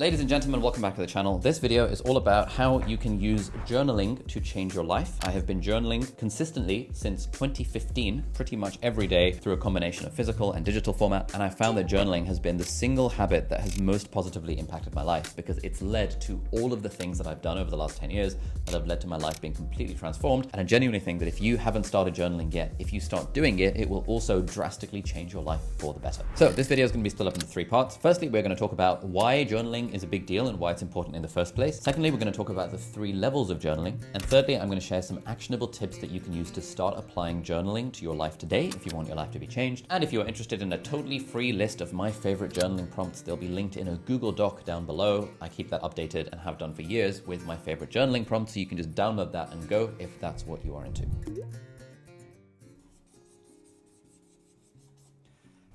Ladies and gentlemen, welcome back to the channel. This video is all about how you can use journaling to change your life. I have been journaling consistently since 2015, pretty much every day through a combination of physical and digital format. And I found that journaling has been the single habit that has most positively impacted my life because it's led to all of the things that I've done over the last 10 years that have led to my life being completely transformed. And I genuinely think that if you haven't started journaling yet, if you start doing it, it will also drastically change your life for the better. So this video is going to be split up into 3 parts. Firstly, we're going to talk about why journaling is a big deal and why it's important in the first place. Secondly, we're going to talk about the 3 levels of journaling. And thirdly, I'm going to share some actionable tips that you can use to start applying journaling to your life today if you want your life to be changed. And if you're interested in a totally free list of my favorite journaling prompts, they'll be linked in a Google Doc down below. I keep that updated and have done for years with my favorite journaling prompts, so you can just download that and go if that's what you are into.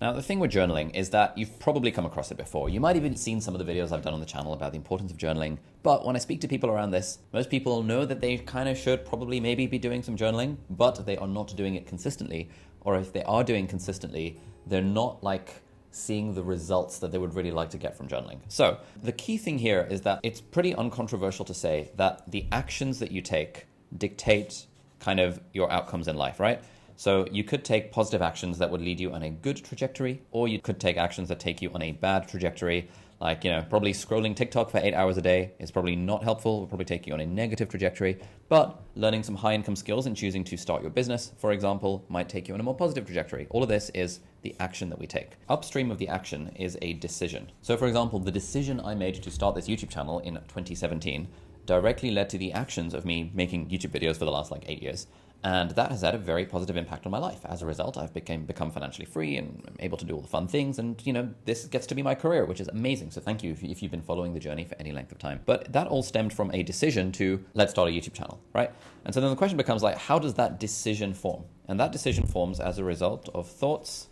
Now, the thing with journaling is that you've probably come across it before. You might even seen some of the videos I've done on the channel about the importance of journaling. But when I speak to people around this, most people know that they kind of should probably maybe be doing some journaling, but they are not doing it consistently. Or if they are doing consistently, they're not like seeing the results that they would really like to get from journaling. So the key thing here is that it's pretty uncontroversial to say that the actions that you take dictate kind of your outcomes in life, right? So you could take positive actions that would lead you on a good trajectory, or you could take actions that take you on a bad trajectory. Like, probably scrolling TikTok for 8 hours a day is probably not helpful. It will probably take you on a negative trajectory. But learning some high income skills and choosing to start your business, for example, might take you on a more positive trajectory. All of this is the action that we take. Upstream of the action is a decision. So for example, the decision I made to start this YouTube channel in 2017 directly led to the actions of me making YouTube videos for the last 8 years. And that has had a very positive impact on my life. As a result, I've become financially free and I'm able to do all the fun things. And, this gets to be my career, which is amazing. So thank you if you've been following the journey for any length of time. But that all stemmed from a decision to let's start a YouTube channel, right? And so then the question becomes how does that decision form? And that decision forms as a result of thoughts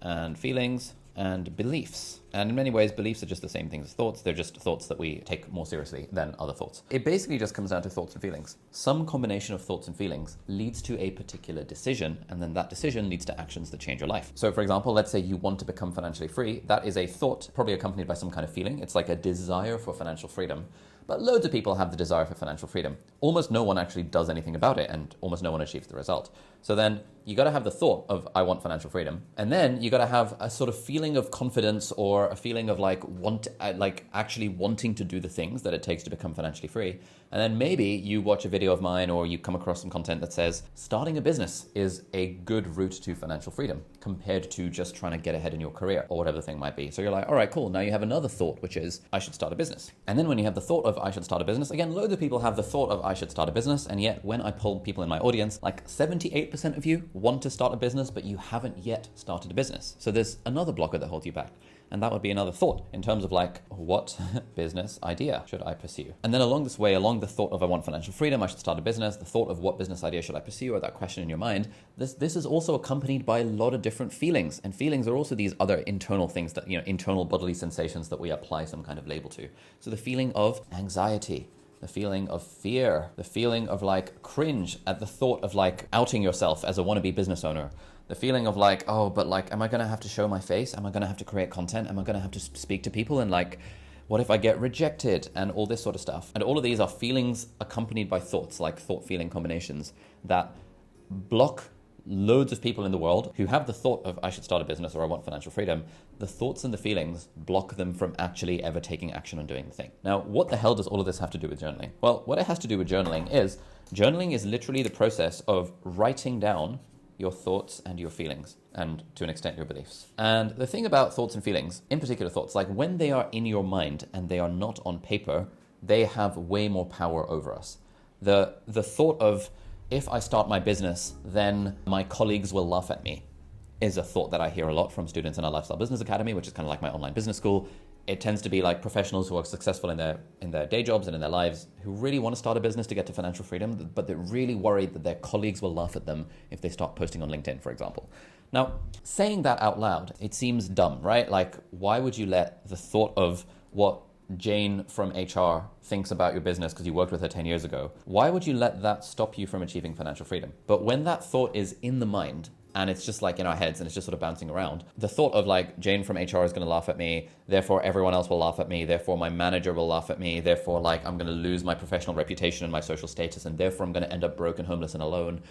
and feelings and beliefs. And in many ways, beliefs are just the same thing as thoughts. They're just thoughts that we take more seriously than other thoughts. It basically just comes down to thoughts and feelings. Some combination of thoughts and feelings leads to a particular decision, and then that decision leads to actions that change your life. So for example, let's say you want to become financially free. That is a thought, probably accompanied by some kind of feeling. It's like a desire for financial freedom. But loads of people have the desire for financial freedom. Almost no one actually does anything about it, and almost no one achieves the result. So then you got to have the thought of, I want financial freedom. And then you got to have a sort of feeling of confidence or a feeling of actually wanting to do the things that it takes to become financially free. And then maybe you watch a video of mine or you come across some content that says starting a business is a good route to financial freedom compared to just trying to get ahead in your career or whatever the thing might be. So you're like, all right, cool. Now you have another thought, which is I should start a business. And then when you have the thought of I should start a business, again, loads of people have the thought of I should start a business. And yet when I poll people in my audience, 78% of you want to start a business, but you haven't yet started a business. So there's another blocker that holds you back. And that would be another thought in terms of what business idea should I pursue? And then along this way, along the thought of I want financial freedom, I should start a business, the thought of what business idea should I pursue, or that question in your mind, this is also accompanied by a lot of different feelings. And feelings are also these other internal things that, internal bodily sensations that we apply some kind of label to. So the feeling of anxiety, the feeling of fear, the feeling of cringe at the thought of outing yourself as a wannabe business owner. The feeling of am I going to have to show my face? Am I going to have to create content? Am I going to have to speak to people? And what if I get rejected? And all this sort of stuff. And all of these are feelings accompanied by thoughts, thought-feeling combinations that block loads of people in the world who have the thought of I should start a business or I want financial freedom. The thoughts and the feelings block them from actually ever taking action on doing the thing. Now, what the hell does all of this have to do with journaling? Well, what it has to do with journaling is literally the process of writing down your thoughts and your feelings, and to an extent your beliefs. And the thing about thoughts and feelings, in particular thoughts, when they are in your mind and they are not on paper, they have way more power over us. The thought of, if I start my business, then my colleagues will laugh at me, is a thought that I hear a lot from students in our Lifestyle Business Academy, which is kind of like my online business school. It tends to be professionals who are successful in their day jobs and in their lives who really want to start a business to get to financial freedom, but they're really worried that their colleagues will laugh at them if they start posting on LinkedIn, for example. Now, saying that out loud, it seems dumb, right? Why would you let the thought of what Jane from HR thinks about your business because you worked with her 10 years ago, why would you let that stop you from achieving financial freedom? But when that thought is in the mind, and it's just like in our heads and it's just sort of bouncing around. The thought of like Jane from HR is going to laugh at me, therefore everyone else will laugh at me, therefore my manager will laugh at me, therefore like I'm going to lose my professional reputation and my social status, and therefore I'm going to end up broken, homeless, and alone.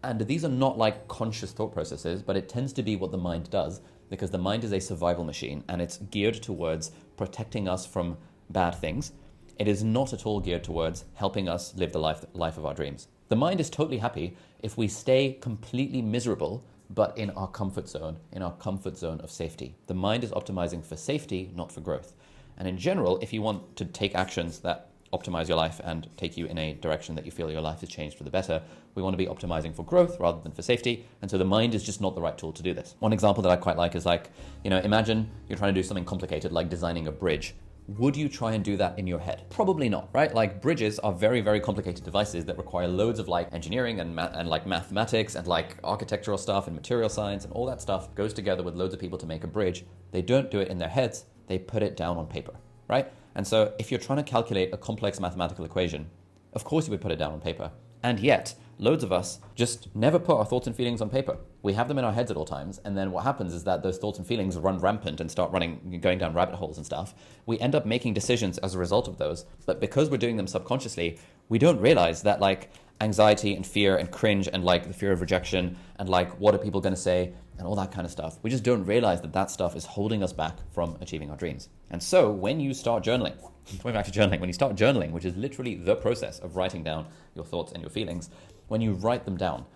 And these are not like conscious thought processes, but it tends to be what the mind does, because the mind is a survival machine and it's geared towards protecting us from bad things. It is not at all geared towards helping us live the life of our dreams. The mind is totally happy if we stay completely miserable, but in our comfort zone of safety. The mind is optimizing for safety, not for growth. And in general, if you want to take actions that optimize your life and take you in a direction that you feel your life has changed for the better, we want to be optimizing for growth rather than for safety. And so the mind is just not the right tool to do this. One example that I quite like is like, imagine you're trying to do something complicated like designing a bridge. Would you try and do that in your head? Probably not, right? Like bridges are very, very complicated devices that require loads of like engineering and like mathematics and like architectural stuff and material science, and all that stuff goes together with loads of people to make a bridge. They don't do it in their heads, they put it down on paper, right? And so if you're trying to calculate a complex mathematical equation, of course you would put it down on paper. And yet, loads of us just never put our thoughts and feelings on paper. We have them in our heads at all times, and then what happens is that those thoughts and feelings run rampant and start going down rabbit holes and stuff. We end up making decisions as a result of those, but because we're doing them subconsciously, we don't realize that like anxiety and fear and cringe and like the fear of rejection and like what are people going to say and all that kind of stuff, we just don't realize that that stuff is holding us back from achieving our dreams. And so when you start journaling, going back to journaling, when you start journaling, which is literally the process of writing down your thoughts and your feelings, when you write them down,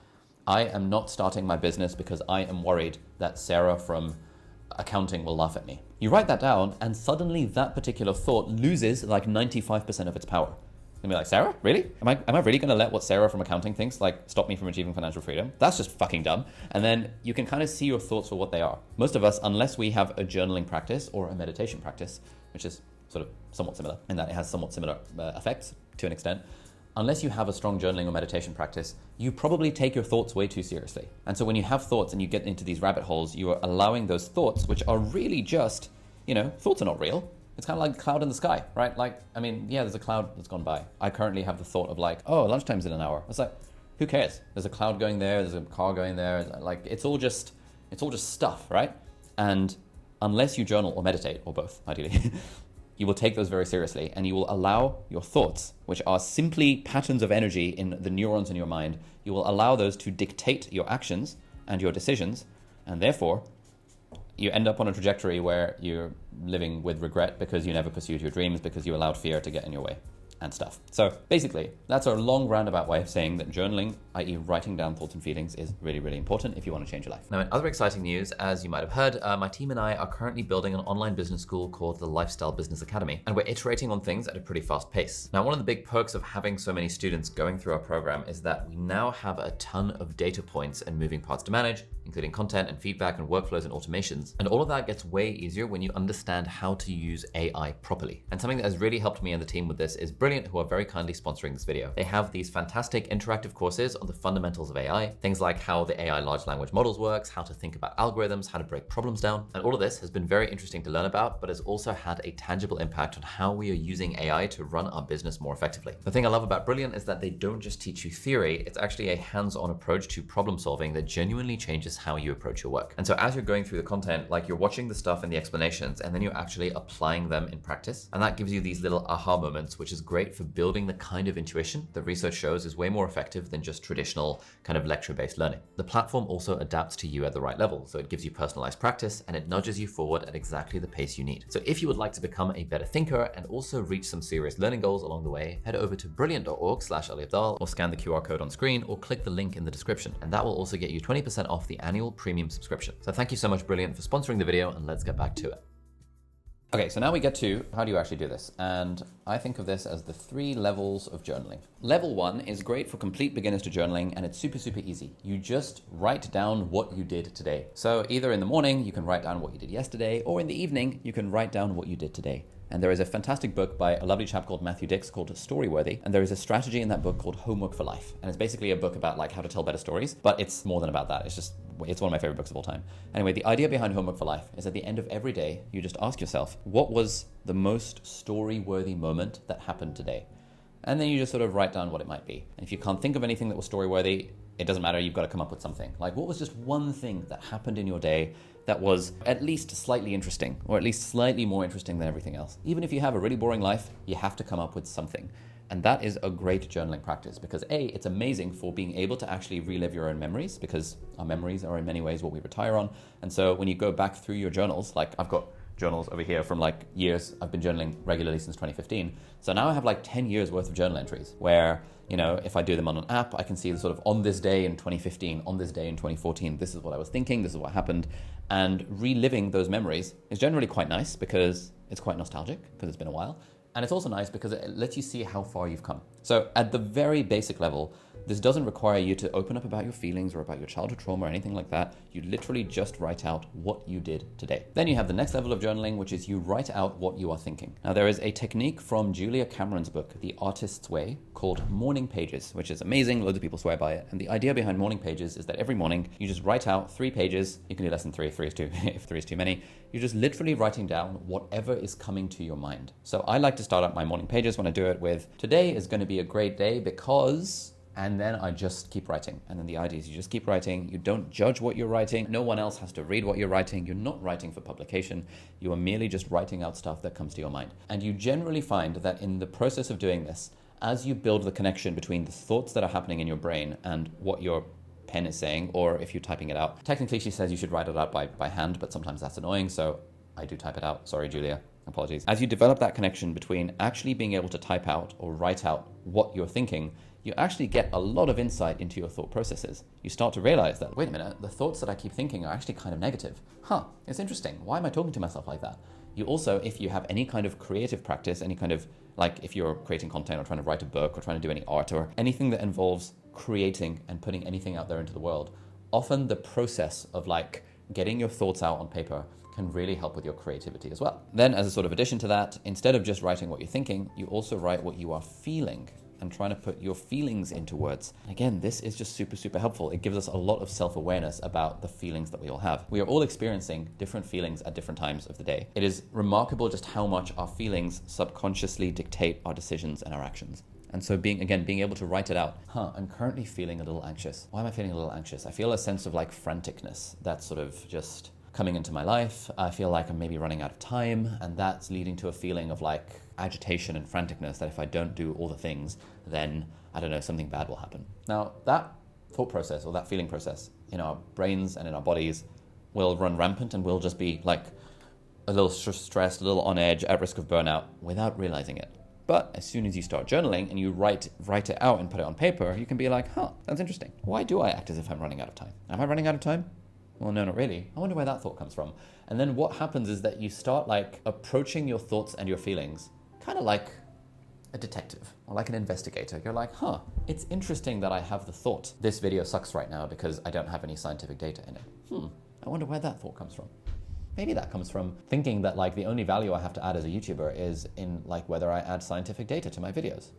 I am not starting my business because I am worried that Sarah from accounting will laugh at me. You write that down and suddenly that particular thought loses like 95% of its power. You'll be like, Sarah, really? Am I really going to let what Sarah from accounting thinks like stop me from achieving financial freedom? That's just fucking dumb. And then you can kind of see your thoughts for what they are. Most of us, unless we have a journaling practice or a meditation practice, which is sort of somewhat similar in that it has somewhat similar effects to an extent, unless you have a strong journaling or meditation practice, you probably take your thoughts way too seriously. And so when you have thoughts and you get into these rabbit holes, you are allowing those thoughts, which are really just, thoughts are not real. It's kind of like a cloud in the sky, right? Like, I mean, yeah, there's a cloud that's gone by. I currently have the thought of like, oh, lunchtime's in an hour. It's like, who cares? There's a cloud going there, there's a car going there. Like, it's all just stuff, right? And unless you journal or meditate, or both, ideally, you will take those very seriously and you will allow your thoughts, which are simply patterns of energy in the neurons in your mind, you will allow those to dictate your actions and your decisions, and therefore you end up on a trajectory where you're living with regret because you never pursued your dreams because you allowed fear to get in your way and stuff. So basically, that's a long roundabout way of saying that journaling, i.e. writing down thoughts and feelings, is really, really important if you want to change your life. Now, in other exciting news, as you might have heard, my team and I are currently building an online business school called the Lifestyle Business Academy, and we're iterating on things at a pretty fast pace. Now, one of the big perks of having so many students going through our program is that we now have a ton of data points and moving parts to manage, including content and feedback and workflows and automations. And all of that gets way easier when you understand how to use AI properly. And something that has really helped me and the team with this is Brilliant, who are very kindly sponsoring this video. They have these fantastic interactive courses on the fundamentals of AI, things like how the AI large language models works, how to think about algorithms, how to break problems down. And all of this has been very interesting to learn about, but has also had a tangible impact on how we are using AI to run our business more effectively. The thing I love about Brilliant is that they don't just teach you theory, it's actually a hands-on approach to problem solving that genuinely changes how you approach your work. And so as you're going through the content, like you're watching the stuff in the explanations and then you're actually applying them in practice. And that gives you these little aha moments, which is great for building the kind of intuition that research shows is way more effective than just traditional kind of lecture-based learning. The platform also adapts to you at the right level. So it gives you personalized practice and it nudges you forward at exactly the pace you need. So if you would like to become a better thinker and also reach some serious learning goals along the way, head over to brilliant.org/Abdaal or scan the QR code on screen or click the link in the description. And that will also get you 20% off the annual premium subscription. So thank you so much, Brilliant, for sponsoring the video, and let's get back to it. Okay, so now we get to how do you actually do this? And I think of this as the 3 levels of journaling. Level 1 is great for complete beginners to journaling, and it's super, super easy. You just write down what you did today. So either in the morning, you can write down what you did yesterday, or in the evening, you can write down what you did today. And there is a fantastic book by a lovely chap called Matthew Dix called Storyworthy. And there is a strategy in that book called Homework for Life. And it's basically a book about like how to tell better stories, but it's more than about that. It's one of my favorite books of all time. Anyway, the idea behind Homework for Life is at the end of every day, you just ask yourself, what was the most story-worthy moment that happened today? And then you just sort of write down what it might be. And if you can't think of anything that was story-worthy, it doesn't matter, you've got to come up with something. Like, what was just one thing that happened in your day that was at least slightly interesting, or at least slightly more interesting than everything else? Even if you have a really boring life, you have to come up with something. And that is a great journaling practice because A, it's amazing for being able to actually relive your own memories, because our memories are in many ways what we retire on. And so when you go back through your journals, like I've got journals over here from like years. I've been journaling regularly since 2015. So now I have like 10 years worth of journal entries where, you know, if I do them on an app, I can see the sort of on this day in 2015, on this day in 2014, this is what I was thinking, this is what happened. And reliving those memories is generally quite nice because it's quite nostalgic because it's been a while. And it's also nice because it lets you see how far you've come. So at the very basic level, this doesn't require you to open up about your feelings or about your childhood trauma or anything like that. You literally just write out what you did today. Then you have the next level of journaling, which is you write out what you are thinking. Now, there is a technique from Julia Cameron's book, The Artist's Way, called morning pages, which is amazing. Loads of people swear by it. And the idea behind morning pages is that every morning you just write out 3 pages. You can do less than 3 if 3 is too, if 3 is too many. You're just literally writing down whatever is coming to your mind. So I like to start out my morning pages when I do it with, today is going to be a great day because... and then I just keep writing. And then the idea is you just keep writing. You don't judge what you're writing. No one else has to read what you're writing. You're not writing for publication. You are merely just writing out stuff that comes to your mind. And you generally find that in the process of doing this, as you build the connection between the thoughts that are happening in your brain and what your pen is saying, or if you're typing it out. Technically, she says you should write it out by hand, but sometimes that's annoying. So I do type it out. Sorry, Julia. Apologies. As you develop that connection between actually being able to type out or write out what you're thinking, you actually get a lot of insight into your thought processes. You start to realize that, wait a minute, the thoughts that I keep thinking are actually kind of negative. It's interesting. Why am I talking to myself like that? You also, if you have any kind of creative practice, any kind of, like if you're creating content or trying to write a book or trying to do any art or anything that involves creating and putting anything out there into the world, often the process of like getting your thoughts out on paper can really help with your creativity as well. Then as a sort of addition to that, instead of just writing what you're thinking, you also write what you are feeling and trying to put your feelings into words. And again, this is just super, super helpful. It gives us a lot of self-awareness about the feelings that we all have. We are all experiencing different feelings at different times of the day. It is remarkable just how much our feelings subconsciously dictate our decisions and our actions. And so being able to write it out, I'm currently feeling a little anxious. Why am I feeling a little anxious? I feel a sense of like franticness that's sort of just coming into my life. I feel like I'm maybe running out of time, and that's leading to a feeling of like agitation and franticness that if I don't do all the things, then I don't know, something bad will happen. Now that thought process or that feeling process in our brains and in our bodies will run rampant and we'll just be like a little stressed, a little on edge, at risk of burnout without realizing it. But as soon as you start journaling and you write it out and put it on paper, you can be like, that's interesting. Why do I act as if I'm running out of time? Am I running out of time? Well, no, not really. I wonder where that thought comes from. And then what happens is that you start like approaching your thoughts and your feelings kind of like a detective or like an investigator. You're like, it's interesting that I have the thought, this video sucks right now because I don't have any scientific data in it. I wonder where that thought comes from. Maybe that comes from thinking that like the only value I have to add as a YouTuber is in like whether I add scientific data to my videos.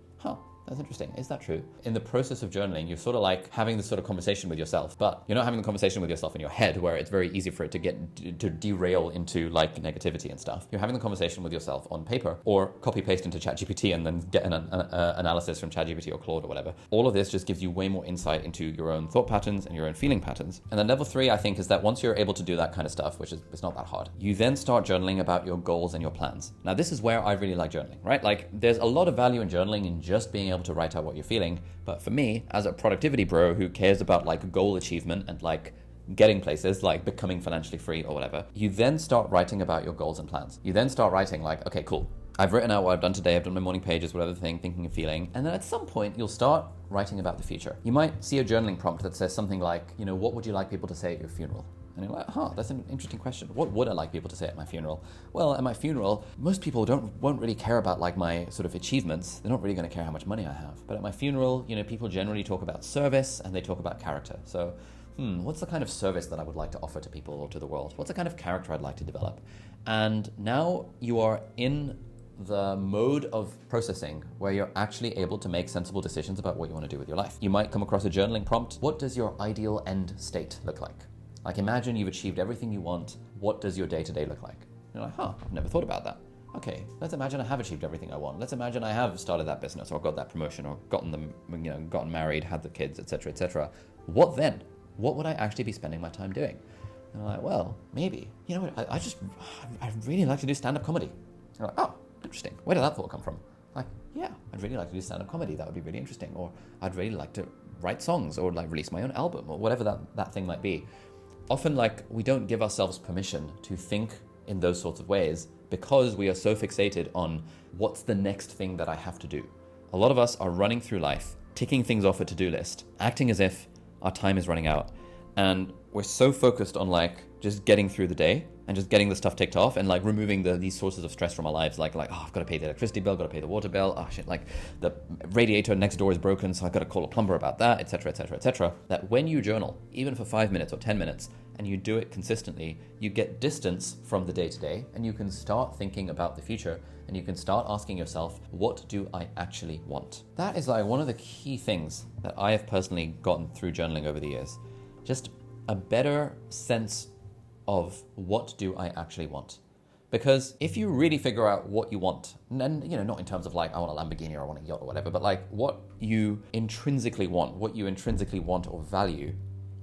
That's interesting. Is that true? In the process of journaling, you're sort of like having this sort of conversation with yourself, but you're not having the conversation with yourself in your head where it's very easy for it to derail into like negativity and stuff. You're having the conversation with yourself on paper or copy paste into ChatGPT and then get an analysis from ChatGPT or Claude or whatever. All of this just gives you way more insight into your own thought patterns and your own feeling patterns. And then level 3, I think, is that once you're able to do that kind of stuff, which is it's not that hard, you then start journaling about your goals and your plans. Now, this is where I really like journaling, right? Like there's a lot of value in journaling in just being able to write out what you're feeling. But for me, as a productivity bro who cares about like goal achievement and like getting places like becoming financially free or whatever, you then start writing about your goals and plans. You then start writing like, okay, cool. I've written out what I've done today. I've done my morning pages, whatever thing, thinking and feeling. And then at some point, you'll start writing about the future. You might see a journaling prompt that says something like, what would you like people to say at your funeral? And you're like, that's an interesting question. What would I like people to say at my funeral? Well, at my funeral, most people won't really care about like my sort of achievements. They're not really going to care how much money I have. But at my funeral, people generally talk about service and they talk about character. So, what's the kind of service that I would like to offer to people or to the world? What's the kind of character I'd like to develop? And now you are in the mode of processing where you're actually able to make sensible decisions about what you want to do with your life. You might come across a journaling prompt. What does your ideal end state look like? Like imagine you've achieved everything you want. What does your day-to-day look like? You're like, I've never thought about that. okay, let's imagine I have achieved everything I want. Let's imagine I have started that business or got that promotion or gotten married, had the kids, etc., etc. What then? What would I actually be spending my time doing? And I'm like, well, maybe. You know what? I'd really like to do stand-up comedy. I'm like, oh, interesting. Where did that thought come from? Like, yeah, I'd really like to do stand-up comedy. That would be really interesting. Or I'd really like to write songs or like release my own album or whatever that thing might be. Often, like, we don't give ourselves permission to think in those sorts of ways because we are so fixated on what's the next thing that I have to do. A lot of us are running through life, ticking things off a to-do list, acting as if our time is running out. And we're so focused on like just getting through the day and just getting the stuff ticked off and like removing these sources of stress from our lives. Like, oh, I've got to pay the electricity bill, got to pay the water bill. Oh shit, like the radiator next door is broken, so I've got to call a plumber about that, etc., etc., etc. That when you journal, even for 5 minutes or 10 minutes, and you do it consistently, you get distance from the day-to-day and you can start thinking about the future and you can start asking yourself, what do I actually want? That is like one of the key things that I have personally gotten through journaling over the years. Just a better sense of what do I actually want. Because if you really figure out what you want, and not in terms of like, I want a Lamborghini or I want a yacht or whatever, but like what you intrinsically want or value,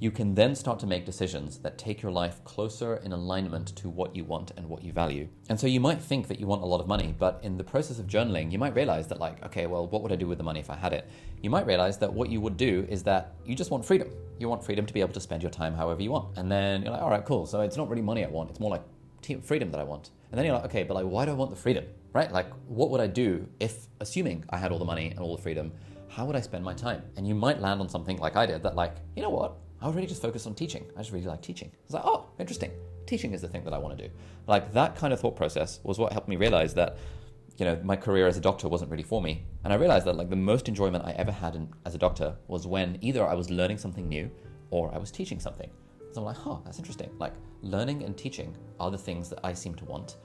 you can then start to make decisions that take your life closer in alignment to what you want and what you value. And so you might think that you want a lot of money, but in the process of journaling, you might realize that like, okay, well, what would I do with the money if I had it? You might realize that what you would do is that you just want freedom. You want freedom to be able to spend your time however you want. And then you're like, all right, cool. So it's not really money I want. It's more like freedom that I want. And then you're like, okay, but like, why do I want the freedom, right? Like, what would I do if, assuming I had all the money and all the freedom, how would I spend my time? And you might land on something like I did that like, you know what? I would really just focus on teaching. I just really like teaching. I was like, oh, interesting. Teaching is the thing that I want to do. Like that kind of thought process was what helped me realize that, my career as a doctor wasn't really for me. And I realized that like the most enjoyment I ever had as a doctor was when either I was learning something new or I was teaching something. So I'm like, that's interesting. Like learning and teaching are the things that I seem to want.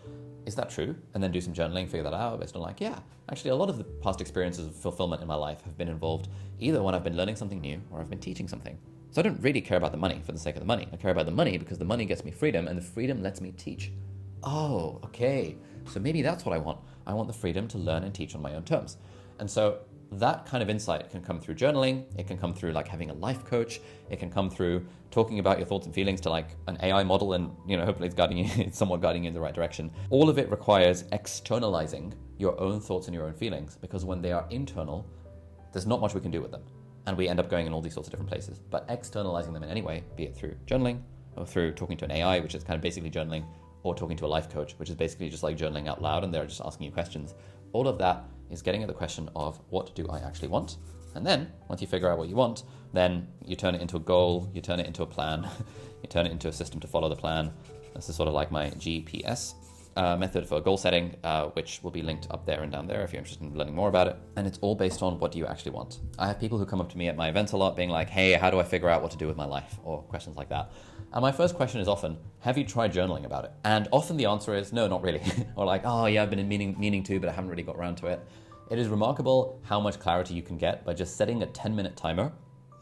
Is that true? And then do some journaling, figure that out based on like, yeah, actually a lot of the past experiences of fulfillment in my life have been involved either when I've been learning something new or I've been teaching something. So I don't really care about the money for the sake of the money. I care about the money because the money gets me freedom and the freedom lets me teach. Oh, okay. So maybe that's what I want. I want the freedom to learn and teach on my own terms. And so that kind of insight can come through journaling. It can come through like having a life coach. It can come through talking about your thoughts and feelings to like an AI model and, hopefully it's guiding you, it's somewhat guiding you in the right direction. All of it requires externalizing your own thoughts and your own feelings because when they are internal, there's not much we can do with them. And we end up going in all these sorts of different places. But externalizing them in any way, be it through journaling or through talking to an AI, which is kind of basically journaling, or talking to a life coach, which is basically just like journaling out loud and they're just asking you questions. All of that is getting at the question of what do I actually want? And then once you figure out what you want, then you turn it into a goal, you turn it into a plan, you turn it into a system to follow the plan. This is sort of like my GPS method for goal setting, which will be linked up there and down there if you're interested in learning more about it. And it's all based on what do you actually want. I have people who come up to me at my events a lot being like, hey, how do I figure out what to do with my life? Or questions like that. And my first question is often, have you tried journaling about it? And often the answer is, no, not really. Or like, oh yeah, I've been meaning to, but I haven't really got around to it. It is remarkable how much clarity you can get by just setting a 10-minute timer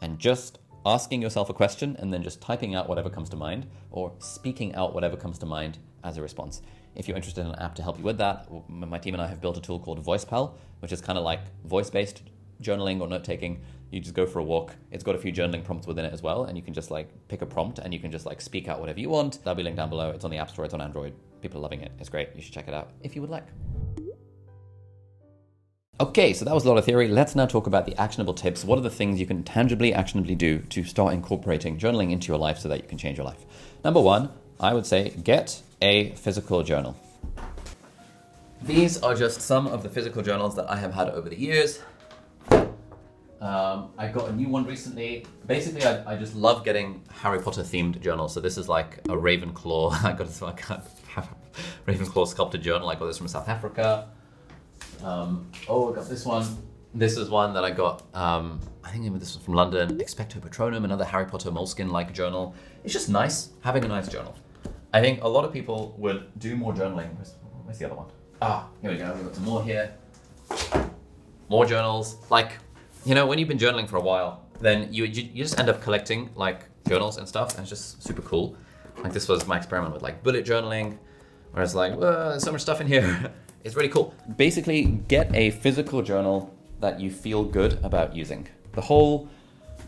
and just asking yourself a question and then just typing out whatever comes to mind or speaking out whatever comes to mind as a response. If you're interested in an app to help you with that, my team and I have built a tool called VoicePal, which is kind of like voice-based journaling or note-taking. You just go for a walk. It's got a few journaling prompts within it as well, and you can just like pick a prompt and you can just like speak out whatever you want. That'll be linked down below. It's on the App Store, it's on Android. People are loving it. It's great. You should check it out if you would like. Okay, so that was a lot of theory. Let's now talk about the actionable tips. What are the things you can actionably do to start incorporating journaling into your life so that you can change your life? Number one, I would say get a physical journal. These are just some of the physical journals that I have had over the years. I got a new one recently. Basically, I just love getting Harry Potter themed journals. So this is like a Ravenclaw. I got this Ravenclaw sculpted journal. I got this from South Africa. I got this one. This is one that I got, I think this was from London. Expecto Patronum, another Harry Potter moleskin-like journal. It's just nice having a nice journal. I think a lot of people would do more journaling. Where's the other one? Here we go. We've got some more here. More journals. Like, when you've been journaling for a while, then you just end up collecting like journals and stuff, and it's just super cool. Like this was my experiment with like bullet journaling, where it's like, there's so much stuff in here. is really cool. Basically, get a physical journal that you feel good about using. The whole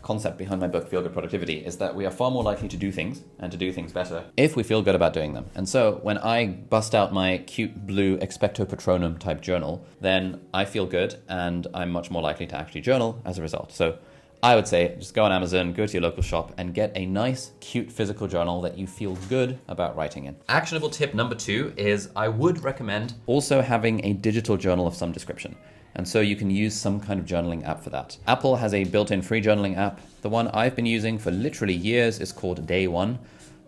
concept behind my book, Feel Good Productivity, is that we are far more likely to do things and to do things better if we feel good about doing them. And so when I bust out my cute blue Expecto Patronum type journal, then I feel good and I'm much more likely to actually journal as a result. So I would say just go on Amazon, go to your local shop and get a nice, cute physical journal that you feel good about writing in. Actionable tip number 2 is I would recommend also having a digital journal of some description. And so you can use some kind of journaling app for that. Apple has a built-in free journaling app. The one I've been using for literally years is called Day One.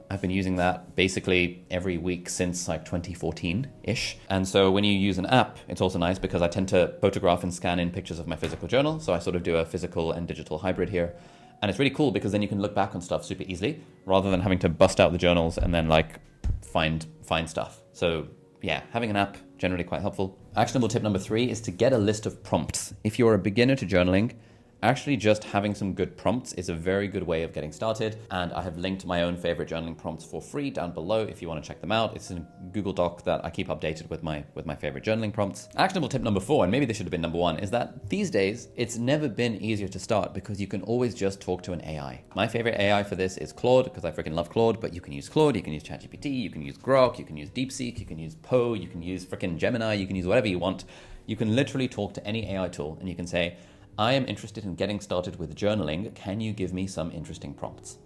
I've been using that basically every week since like 2014-ish. And so when you use an app, it's also nice because I tend to photograph and scan in pictures of my physical journal. So I sort of do a physical and digital hybrid here. And it's really cool because then you can look back on stuff super easily rather than having to bust out the journals and then like find stuff. So yeah, having an app, generally quite helpful. Actionable tip number 3 is to get a list of prompts. If you're a beginner to journaling, actually just having some good prompts is a very good way of getting started. And I have linked my own favorite journaling prompts for free down below if you want to check them out. It's in a Google Doc that I keep updated with my favorite journaling prompts. Actionable tip number 4, and maybe this should have been number 1, is that these days it's never been easier to start because you can always just talk to an AI. My favorite AI for this is Claude because I freaking love Claude, but you can use Claude, you can use ChatGPT, you can use Grok, you can use DeepSeek, you can use Poe, you can use freaking Gemini, you can use whatever you want. You can literally talk to any AI tool and you can say, I am interested in getting started with journaling. Can you give me some interesting prompts?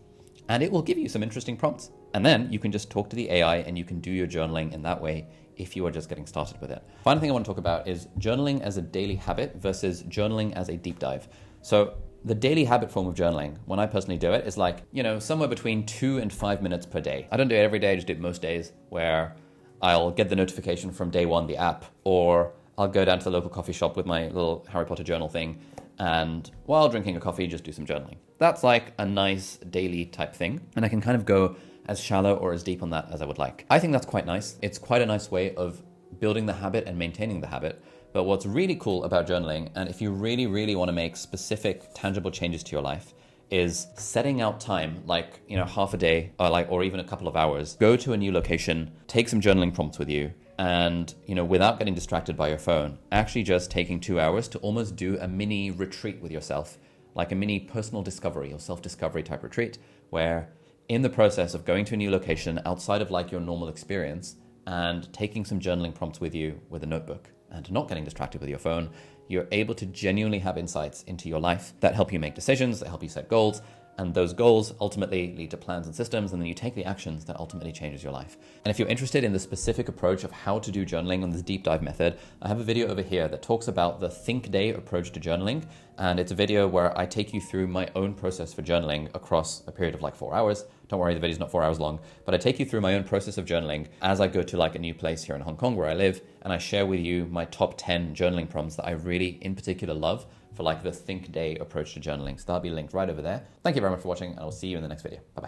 And it will give you some interesting prompts. And then you can just talk to the AI and you can do your journaling in that way if you are just getting started with it. Final thing I want to talk about is journaling as a daily habit versus journaling as a deep dive. So the daily habit form of journaling, when I personally do it, is like, somewhere between 2 and 5 minutes per day. I don't do it every day, I just do it most days where I'll get the notification from Day One, the app, or I'll go down to the local coffee shop with my little Harry Potter journal thing and while drinking a coffee, just do some journaling. That's like a nice daily type thing. And I can kind of go as shallow or as deep on that as I would like. I think that's quite nice. It's quite a nice way of building the habit and maintaining the habit. But what's really cool about journaling, and if you really, really want to make specific, tangible changes to your life, is setting out time, like, half a day or even a couple of hours. Go to a new location, take some journaling prompts with you, and, without getting distracted by your phone, actually just taking 2 hours to almost do a mini retreat with yourself, like a mini personal discovery or self-discovery type retreat, where in the process of going to a new location outside of like your normal experience and taking some journaling prompts with you with a notebook and not getting distracted with your phone, you're able to genuinely have insights into your life that help you make decisions, that help you set goals, and those goals ultimately lead to plans and systems, and then you take the actions that ultimately changes your life. And if you're interested in the specific approach of how to do journaling on this deep dive method, I have a video over here that talks about the Think Day approach to journaling. And it's a video where I take you through my own process for journaling across a period of like 4 hours. Don't worry, the video's not 4 hours long, but I take you through my own process of journaling as I go to like a new place here in Hong Kong where I live, and I share with you my top 10 journaling prompts that I really in particular love for like the Think Day approach to journaling. So that'll be linked right over there. Thank you very much for watching, and I'll see you in the next video. Bye-bye.